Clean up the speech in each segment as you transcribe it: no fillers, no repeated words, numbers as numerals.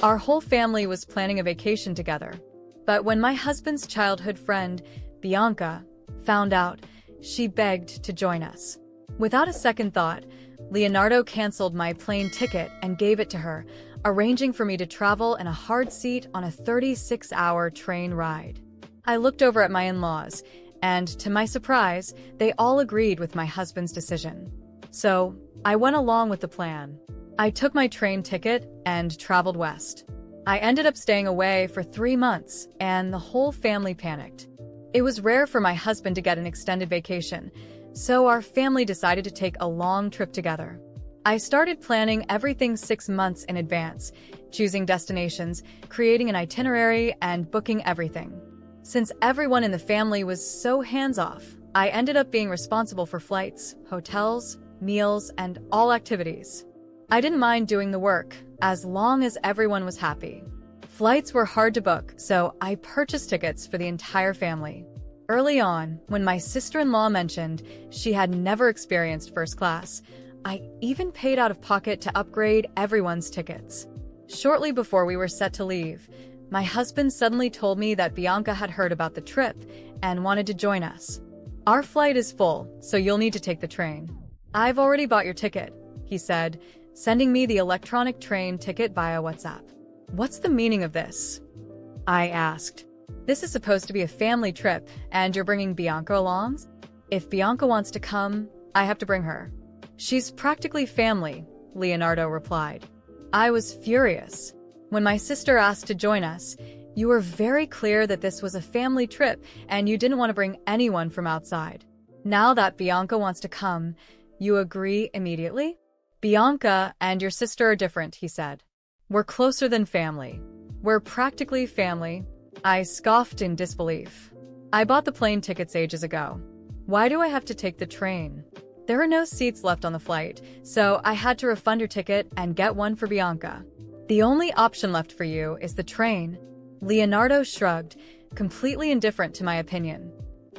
Our whole family was planning a vacation together. But when my husband's childhood friend, Bianca, found out, she begged to join us. Without a second thought, Leonardo canceled my plane ticket and gave it to her, arranging for me to travel in a hard seat on a 36-hour train ride. I looked over at my in-laws, and to my surprise, they all agreed with my husband's decision. So, I went along with the plan. I took my train ticket and traveled west. I ended up staying away for 3 months, and the whole family panicked. It was rare for my husband to get an extended vacation, so our family decided to take a long trip together. I started planning everything 6 months in advance, choosing destinations, creating an itinerary, and booking everything. Since everyone in the family was so hands-off, I ended up being responsible for flights, hotels, meals, and all activities. I didn't mind doing the work, as long as everyone was happy. Flights were hard to book, so I purchased tickets for the entire family. Early on, when my sister-in-law mentioned she had never experienced first class, I even paid out of pocket to upgrade everyone's tickets. Shortly before we were set to leave, my husband suddenly told me that Bianca had heard about the trip and wanted to join us. "Our flight is full, so you'll need to take the train." "I've already bought your ticket," he said, sending me the electronic train ticket via WhatsApp. "What's the meaning of this?" I asked. "This is supposed to be a family trip, and you're bringing Bianca along?" "If Bianca wants to come, I have to bring her. She's practically family," Leonardo replied. I was furious. When my sister asked to join us, "You were very clear that this was a family trip and you didn't want to bring anyone from outside. Now that Bianca wants to come, you agree immediately?" "Bianca and your sister are different," he said. "We're closer than family. We're practically family." I scoffed in disbelief. "I bought the plane tickets ages ago. Why do I have to take the train?" "There are no seats left on the flight, so I had to refund your ticket and get one for Bianca. The only option left for you is the train." Leonardo shrugged, completely indifferent to my opinion.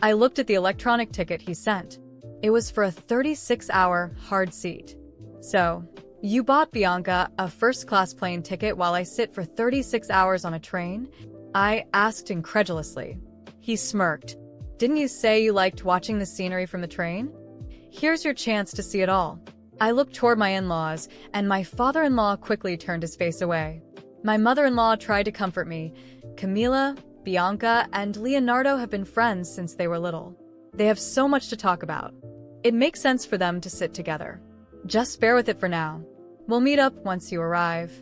I looked at the electronic ticket he sent. It was for a 36-hour hard seat. "So, you bought Bianca a first-class plane ticket while I sit for 36 hours on a train?" I asked incredulously. He smirked. "Didn't you say you liked watching the scenery from the train? Here's your chance to see it all." I looked toward my in-laws, and my father-in-law quickly turned his face away. My mother-in-law tried to comfort me. "Camila, Bianca, and Leonardo have been friends since they were little. They have so much to talk about. It makes sense for them to sit together. Just bear with it for now. We'll meet up once you arrive."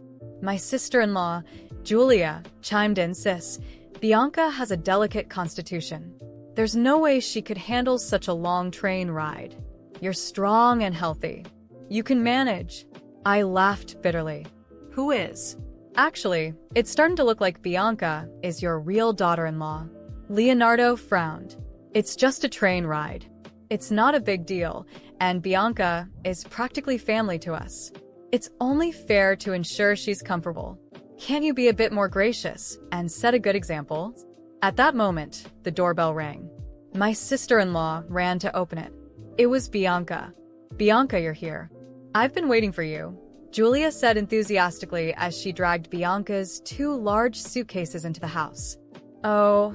My sister-in-law, Julia, chimed in. "Sis, Bianca has a delicate constitution. There's no way she could handle such a long train ride. You're strong and healthy. You can manage." I laughed bitterly. "Who is?" "Actually, it's starting to look like Bianca is your real daughter-in-law." Leonardo frowned. "It's just a train ride. It's not a big deal, and Bianca is practically family to us. It's only fair to ensure she's comfortable. Can't you be a bit more gracious and set a good example?" At that moment, the doorbell rang. My sister-in-law ran to open it. It was Bianca. "Bianca, you're here. I've been waiting for you," Julia said enthusiastically as she dragged Bianca's 2 large suitcases into the house. "Oh,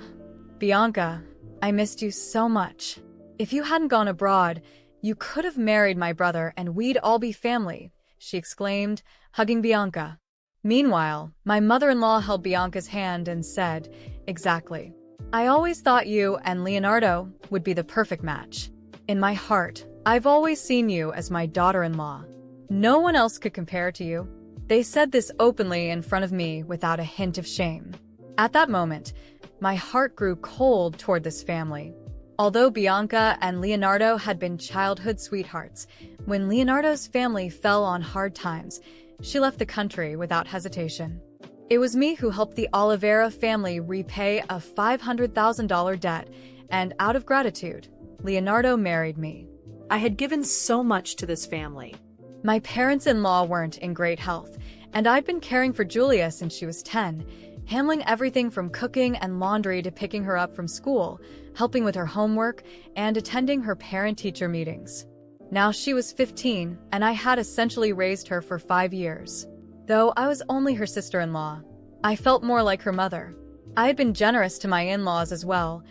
Bianca, I missed you so much. If you hadn't gone abroad, you could have married my brother and we'd all be family," she exclaimed, hugging Bianca. Meanwhile, my mother-in-law held Bianca's hand and said, "Exactly. I always thought you and Leonardo would be the perfect match. In my heart, I've always seen you as my daughter-in-law. No one else could compare to you." They said this openly in front of me without a hint of shame. At that moment, my heart grew cold toward this family. Although Bianca and Leonardo had been childhood sweethearts, when Leonardo's family fell on hard times, she left the country without hesitation. It was me who helped the Oliveira family repay a $500,000 debt, and out of gratitude, Leonardo married me. I had given so much to this family. My parents-in-law weren't in great health, and I'd been caring for Julia since she was 10, handling everything from cooking and laundry to picking her up from school, helping with her homework, and attending her parent-teacher meetings. Now she was 15, and I had essentially raised her for 5 years. Though I was only her sister-in-law, I felt more like her mother. I had been generous to my in-laws as well,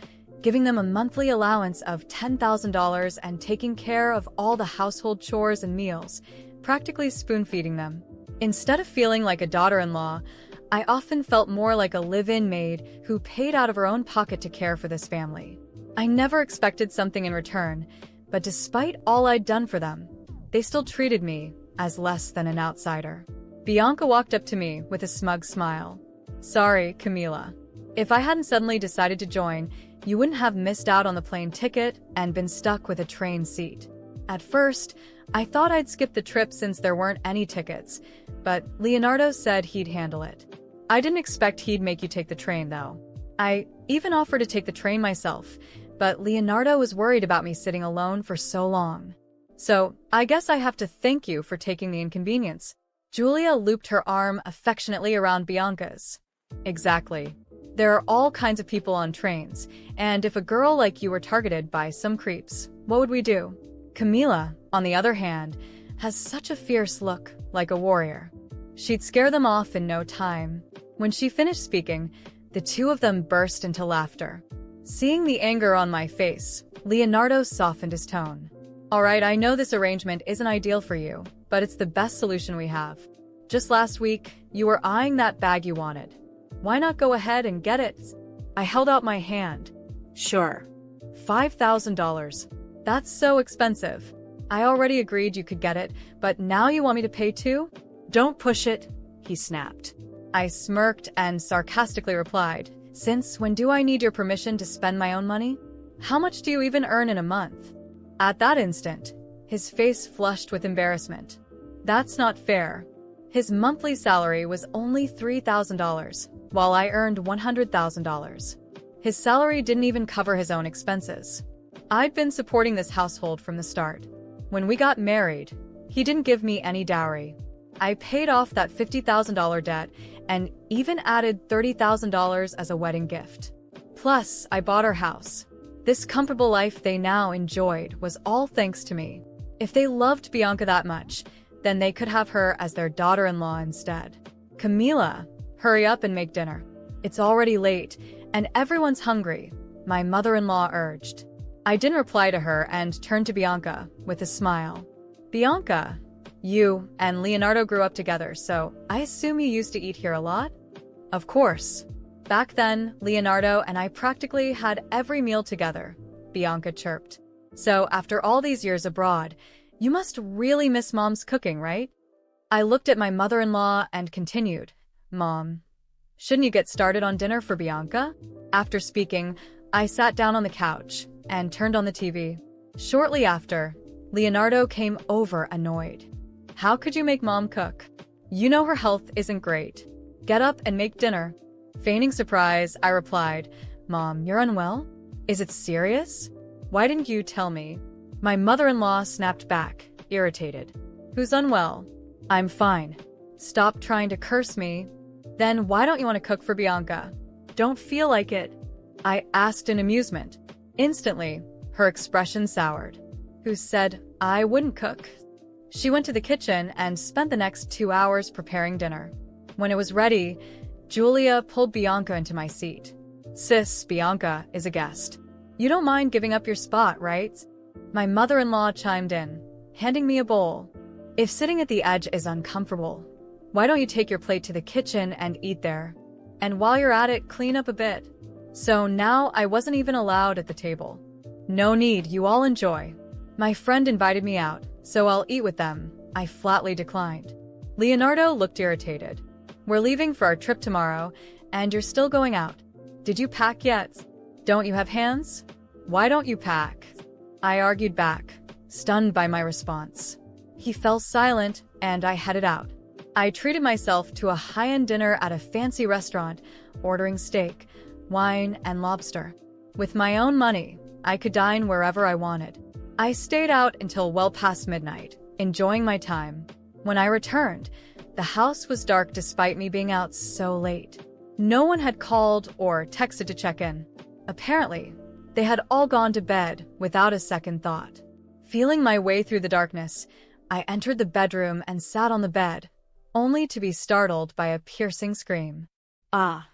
giving them a monthly allowance of $10,000 and taking care of all the household chores and meals, practically spoon-feeding them. Instead of feeling like a daughter-in-law, I often felt more like a live-in maid who paid out of her own pocket to care for this family. I never expected something in return, but despite all I'd done for them, they still treated me as less than an outsider. Bianca walked up to me with a smug smile. Sorry, Camila. If I hadn't suddenly decided to join, you wouldn't have missed out on the plane ticket and been stuck with a train seat. At first, I thought I'd skip the trip since there weren't any tickets, but Leonardo said he'd handle it. I didn't expect he'd make you take the train, though. I even offered to take the train myself, but Leonardo was worried about me sitting alone for so long. So, I guess I have to thank you for taking the inconvenience. Julia looped her arm affectionately around Bianca's. Exactly. There are all kinds of people on trains, and if a girl like you were targeted by some creeps, what would we do? Camila, on the other hand, has such a fierce look, like a warrior. She'd scare them off in no time. When she finished speaking, the two of them burst into laughter. Seeing the anger on my face, Leonardo softened his tone. All right, I know this arrangement isn't ideal for you, but it's the best solution we have. Just last week, you were eyeing that bag you wanted. Why not go ahead and get it? I held out my hand. Sure. $5,000. That's so expensive. I already agreed you could get it, but now you want me to pay too? Don't push it, he snapped. I smirked and sarcastically replied, Since when do I need your permission to spend my own money? How much do you even earn in a month? At that instant, his face flushed with embarrassment. That's not fair. His monthly salary was only $3,000, while I earned $100,000. His salary didn't even cover his own expenses. I'd been supporting this household from the start. When we got married, he didn't give me any dowry. I paid off that $50,000 debt and even added $30,000 as a wedding gift. Plus, I bought our house. This comfortable life they now enjoyed was all thanks to me. If they loved Bianca that much, then they could have her as their daughter-in-law instead. Camila, hurry up and make dinner. It's already late, and everyone's hungry, my mother-in-law urged. I didn't reply to her and turned to Bianca with a smile. Bianca, you and Leonardo grew up together, so I assume you used to eat here a lot? Of course. Back then, Leonardo and I practically had every meal together, Bianca chirped. So after all these years abroad, you must really miss Mom's cooking, right? I looked at my mother-in-law and continued, Mom, shouldn't you get started on dinner for Bianca? After speaking, I sat down on the couch and turned on the TV. Shortly after, Leonardo came over annoyed. How could you make Mom cook? You know her health isn't great. Get up and make dinner. Feigning surprise, I replied, Mom, you're unwell? Is it serious? Why didn't you tell me? My mother-in-law snapped back, irritated. Who's unwell? I'm fine. Stop trying to curse me. Then why don't you want to cook for Bianca? Don't feel like it. I asked in amusement. Instantly, her expression soured. Who said I wouldn't cook? She went to the kitchen and spent the next 2 hours preparing dinner. When it was ready, Julia pulled Bianca into my seat. Sis, Bianca is a guest. You don't mind giving up your spot, right? My mother-in-law chimed in, handing me a bowl. If sitting at the edge is uncomfortable, why don't you take your plate to the kitchen and eat there? And while you're at it, clean up a bit. So now I wasn't even allowed at the table. No need, you all enjoy. My friend invited me out, so I'll eat with them, I flatly declined. Leonardo looked irritated. We're leaving for our trip tomorrow, and you're still going out. Did you pack yet? Don't you have hands? Why don't you pack? I argued back, stunned by my response. He fell silent, and I headed out. I treated myself to a high-end dinner at a fancy restaurant, ordering steak, wine, and lobster. With my own money, I could dine wherever I wanted. I stayed out until well past midnight, enjoying my time. When I returned, the house was dark despite me being out so late. No one had called or texted to check in. Apparently, they had all gone to bed without a second thought. Feeling my way through the darkness, I entered the bedroom and sat on the bed, only to be startled by a piercing scream. Ah,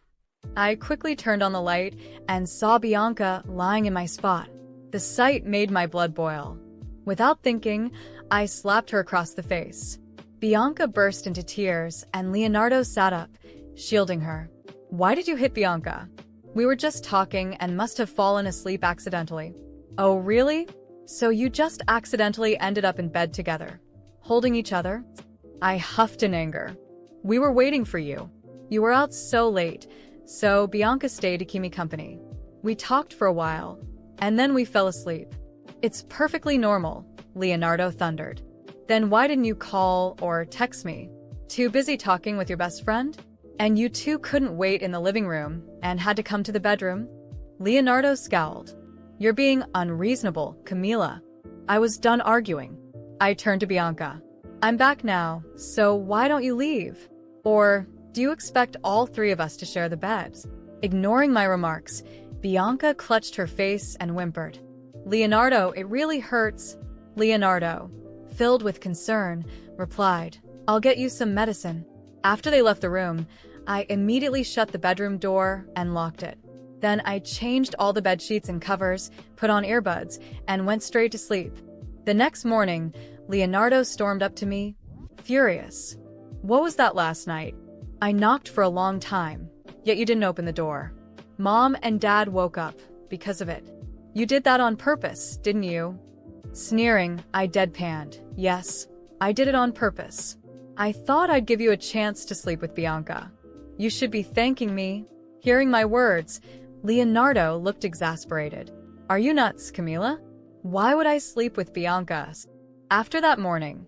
I quickly turned on the light and saw Bianca lying in my spot. The sight made my blood boil. Without thinking, I slapped her across the face. Bianca burst into tears, and Leonardo sat up, shielding her. "Why did you hit Bianca?" "We were just talking and must have fallen asleep accidentally." "Oh, really? So you just accidentally ended up in bed together, holding each other?" I huffed in anger. "We were waiting for you. You were out so late, so Bianca stayed to keep me company. We talked for a while, and then we fell asleep." "It's perfectly normal," Leonardo thundered. "Then why didn't you call or text me? Too busy talking with your best friend? And you two couldn't wait in the living room and had to come to the bedroom?" Leonardo scowled. "You're being unreasonable, Camila." I was done arguing. I turned to Bianca. "I'm back now, so why don't you leave? Or do you expect all three of us to share the beds?" Ignoring my remarks, Bianca clutched her face and whimpered. "Leonardo, it really hurts." Leonardo, filled with concern, replied, "I'll get you some medicine." After they left the room, I immediately shut the bedroom door and locked it. Then I changed all the bed sheets and covers, put on earbuds, and went straight to sleep. The next morning, Leonardo stormed up to me, furious. "What was that last night? I knocked for a long time, yet you didn't open the door. Mom and Dad woke up because of it. You did that on purpose, didn't you?" Sneering, I deadpanned, "Yes, I did it on purpose. I thought I'd give you a chance to sleep with Bianca. You should be thanking me." Hearing my words, Leonardo looked exasperated. "Are you nuts, Camila? Why would I sleep with Bianca?" After that morning,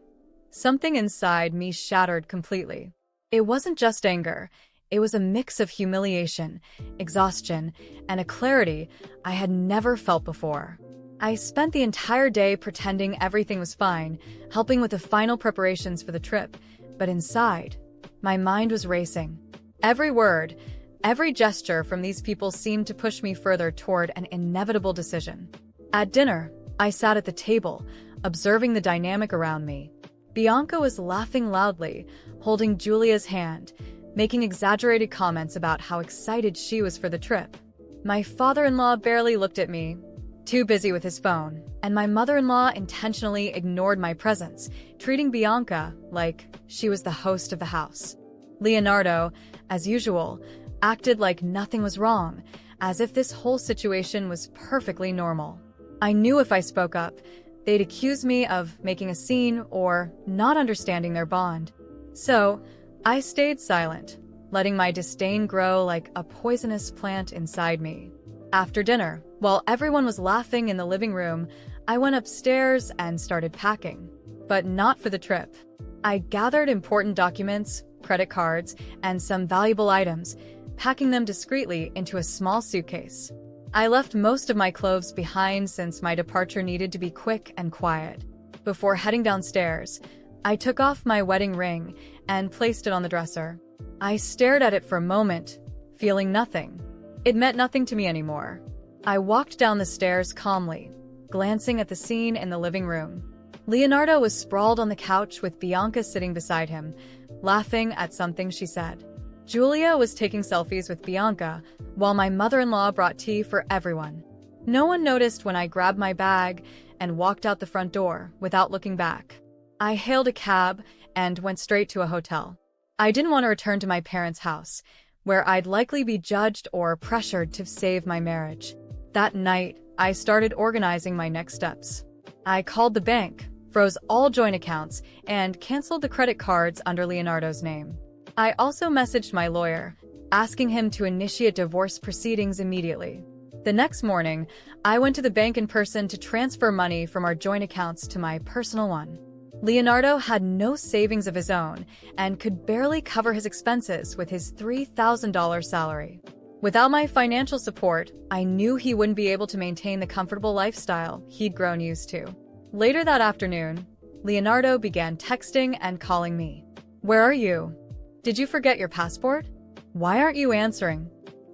something inside me shattered completely. It wasn't just anger. It was a mix of humiliation, exhaustion, and a clarity I had never felt before. I spent the entire day pretending everything was fine, helping with the final preparations for the trip, but inside, my mind was racing. Every word, every gesture from these people seemed to push me further toward an inevitable decision. At dinner, I sat at the table, observing the dynamic around me. Bianca was laughing loudly, holding Julia's hand, making exaggerated comments about how excited she was for the trip. My father-in-law barely looked at me, too busy with his phone, and my mother-in-law intentionally ignored my presence, treating Bianca like she was the host of the house. Leonardo, as usual, acted like nothing was wrong, as if this whole situation was perfectly normal. I knew if I spoke up, they'd accuse me of making a scene or not understanding their bond. So, I stayed silent, letting my disdain grow like a poisonous plant inside me. After dinner, while everyone was laughing in the living room, I went upstairs and started packing. But not for the trip. I gathered important documents, credit cards, and some valuable items, packing them discreetly into a small suitcase. I left most of my clothes behind since my departure needed to be quick and quiet. Before heading downstairs, I took off my wedding ring and placed it on the dresser. I stared at it for a moment, feeling nothing. It meant nothing to me anymore. I walked down the stairs calmly, glancing at the scene in the living room. Leonardo was sprawled on the couch with Bianca sitting beside him, laughing at something she said. Julia was taking selfies with Bianca, while my mother-in-law brought tea for everyone. No one noticed when I grabbed my bag and walked out the front door without looking back. I hailed a cab and went straight to a hotel. I didn't want to return to my parents' house, where I'd likely be judged or pressured to save my marriage. That night, I started organizing my next steps. I called the bank, froze all joint accounts, and canceled the credit cards under Leonardo's name. I also messaged my lawyer, asking him to initiate divorce proceedings immediately. The next morning, I went to the bank in person to transfer money from our joint accounts to my personal one. Leonardo had no savings of his own and could barely cover his expenses with his $3,000 salary. Without my financial support, I knew he wouldn't be able to maintain the comfortable lifestyle he'd grown used to. Later that afternoon, Leonardo began texting and calling me. "Where are you? Did you forget your passport? Why aren't you answering?"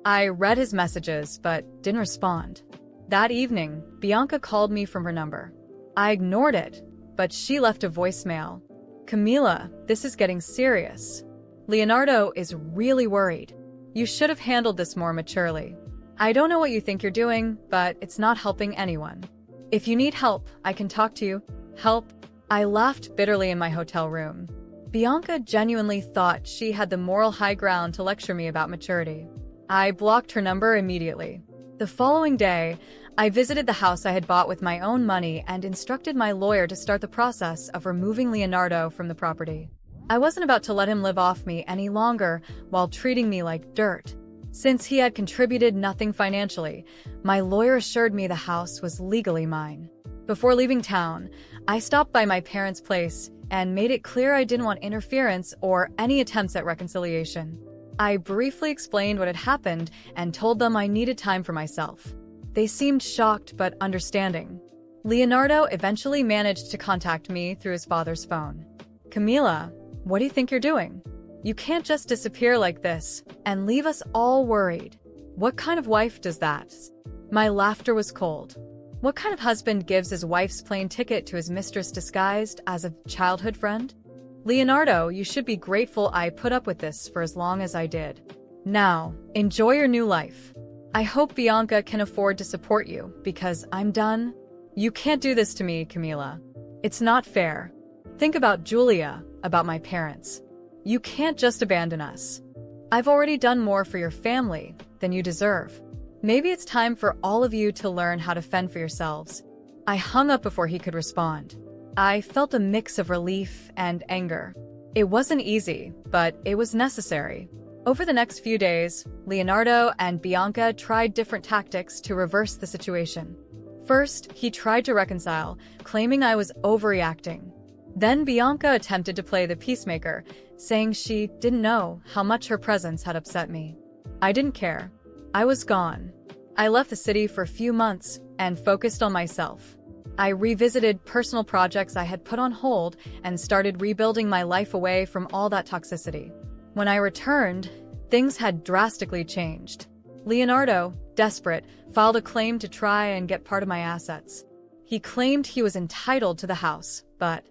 I read his messages but didn't respond. That evening, Bianca called me from her number. I ignored it, but she left a voicemail. Camila, this is getting serious. Leonardo is really worried. You should have handled this more maturely. I don't know what you think you're doing, but it's not helping anyone. If you need help, I can talk to you. Help? I laughed bitterly in my hotel room. Bianca genuinely thought she had the moral high ground to lecture me about maturity. I blocked her number immediately. The following day, I visited the house I had bought with my own money and instructed my lawyer to start the process of removing Leonardo from the property. I wasn't about to let him live off me any longer while treating me like dirt. Since he had contributed nothing financially, my lawyer assured me the house was legally mine. Before leaving town, I stopped by my parents' place and made it clear I didn't want interference or any attempts at reconciliation. I briefly explained what had happened and told them I needed time for myself. They seemed shocked but understanding. Leonardo eventually managed to contact me through his father's phone. Camila, what do you think you're doing? You can't just disappear like this and leave us all worried. What kind of wife does that? My laughter was cold. What kind of husband gives his wife's plane ticket to his mistress disguised as a childhood friend? Leonardo, you should be grateful I put up with this for as long as I did. Now, enjoy your new life. I hope Bianca can afford to support you, because I'm done. You can't do this to me, Camila. It's not fair. Think about Julia, about my parents. You can't just abandon us. I've already done more for your family than you deserve. Maybe it's time for all of you to learn how to fend for yourselves. I hung up before he could respond. I felt a mix of relief and anger. It wasn't easy, but it was necessary. Over the next few days, Leonardo and Bianca tried different tactics to reverse the situation. First, he tried to reconcile, claiming I was overreacting. Then Bianca attempted to play the peacemaker, saying she didn't know how much her presence had upset me. I didn't care. I was gone. I left the city for a few months and focused on myself. I revisited personal projects I had put on hold and started rebuilding my life away from all that toxicity. When I returned, things had drastically changed. Leonardo, desperate, filed a claim to try and get part of my assets. He claimed he was entitled to the house, but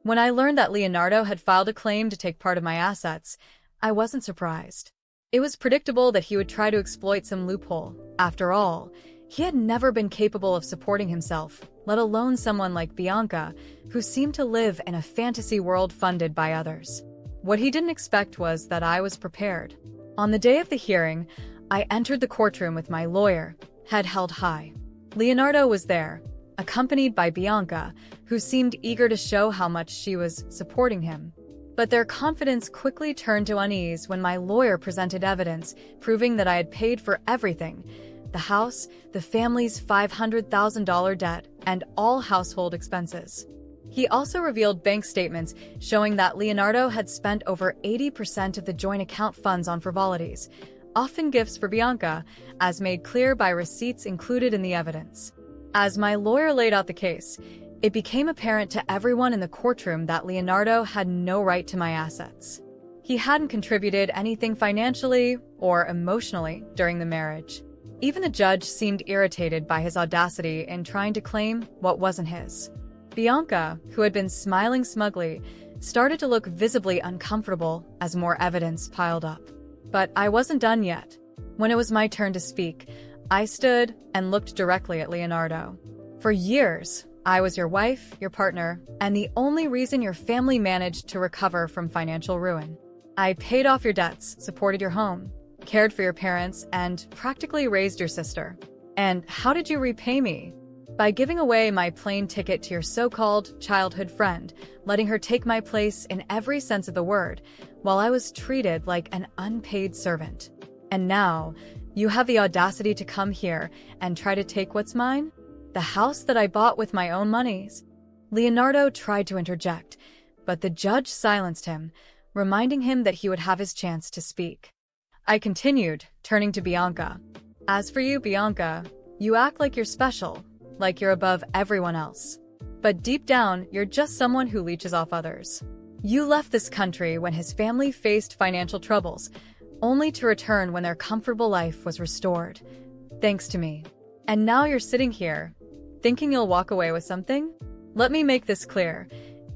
when I learned that Leonardo had filed a claim to take part of my assets, I wasn't surprised. It was predictable that he would try to exploit some loophole. After all, he had never been capable of supporting himself, let alone someone like Bianca, who seemed to live in a fantasy world funded by others. What he didn't expect was that I was prepared. On the day of the hearing, I entered the courtroom with my lawyer, head held high. Leonardo was there, accompanied by Bianca, who seemed eager to show how much she was supporting him. But their confidence quickly turned to unease when my lawyer presented evidence proving that I had paid for everything: the house, the family's $500,000 debt, and all household expenses. He also revealed bank statements showing that Leonardo had spent over 80% of the joint account funds on frivolities, often gifts for Bianca, as made clear by receipts included in the evidence. As my lawyer laid out the case, it became apparent to everyone in the courtroom that Leonardo had no right to my assets. He hadn't contributed anything financially or emotionally during the marriage. Even the judge seemed irritated by his audacity in trying to claim what wasn't his. Bianca, who had been smiling smugly, started to look visibly uncomfortable as more evidence piled up. But I wasn't done yet. When it was my turn to speak, I stood and looked directly at Leonardo. For years, I was your wife, your partner, and the only reason your family managed to recover from financial ruin. I paid off your debts, supported your home, cared for your parents, and practically raised your sister. And how did you repay me? By giving away my plane ticket to your so-called childhood friend, letting her take my place in every sense of the word, while I was treated like an unpaid servant. And now, you have the audacity to come here and try to take what's mine? The house that I bought with my own monies? Leonardo tried to interject, but the judge silenced him, reminding him that he would have his chance to speak. I continued, turning to Bianca. As for you, Bianca, you act like you're special, like you're above everyone else. But deep down, you're just someone who leeches off others. You left this country when his family faced financial troubles, only to return when their comfortable life was restored, thanks to me. And now you're sitting here, thinking you'll walk away with something? Let me make this clear.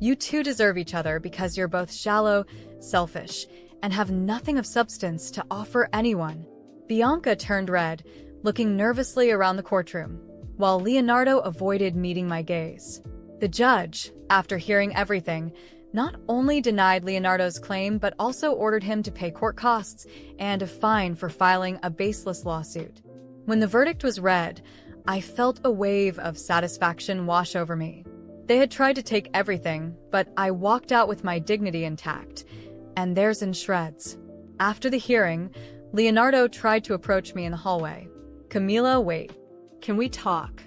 You two deserve each other because you're both shallow, selfish, and have nothing of substance to offer anyone." Bianca turned red, looking nervously around the courtroom, while Leonardo avoided meeting my gaze. The judge, after hearing everything, not only denied Leonardo's claim but also ordered him to pay court costs and a fine for filing a baseless lawsuit. When the verdict was read, I felt a wave of satisfaction wash over me. They had tried to take everything, but I walked out with my dignity intact, and theirs in shreds. After the hearing, Leonardo tried to approach me in the hallway. "Camila, wait. Can we talk?"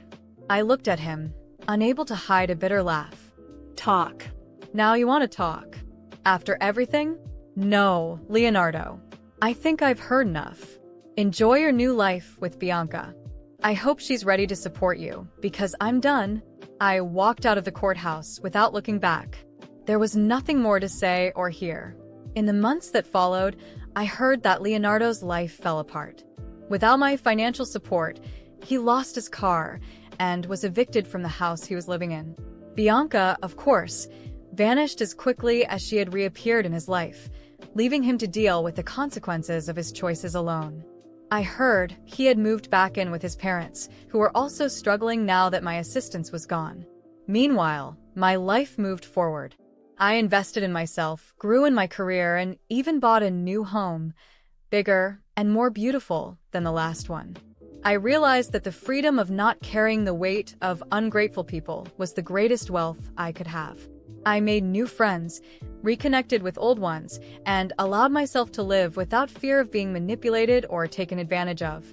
I looked at him, unable to hide a bitter laugh. Talk. "Now you want to talk? After everything?" "No, Leonardo. I think I've heard enough. Enjoy your new life with Bianca. I hope she's ready to support you, because I'm done." I walked out of the courthouse without looking back. There was nothing more to say or hear. In the months that followed, I heard that Leonardo's life fell apart. Without my financial support, he lost his car and was evicted from the house he was living in. Bianca, of course, vanished as quickly as she had reappeared in his life, leaving him to deal with the consequences of his choices alone. I heard he had moved back in with his parents, who were also struggling now that my assistance was gone. Meanwhile, my life moved forward. I invested in myself, grew in my career, and even bought a new home, bigger and more beautiful than the last one. I realized that the freedom of not carrying the weight of ungrateful people was the greatest wealth I could have. I made new friends, reconnected with old ones, and allowed myself to live without fear of being manipulated or taken advantage of.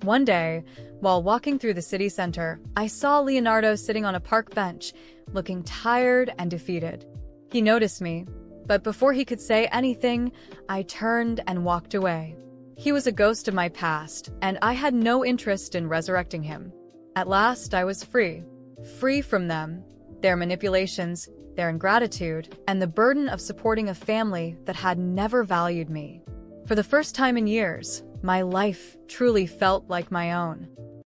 One day, while walking through the city center, I saw Leonardo sitting on a park bench, looking tired and defeated. He noticed me, but before he could say anything, I turned and walked away. He was a ghost of my past, and I had no interest in resurrecting him. At last, I was free. Free from them, their manipulations, their ingratitude, and the burden of supporting a family that had never valued me. For the first time in years, my life truly felt like my own.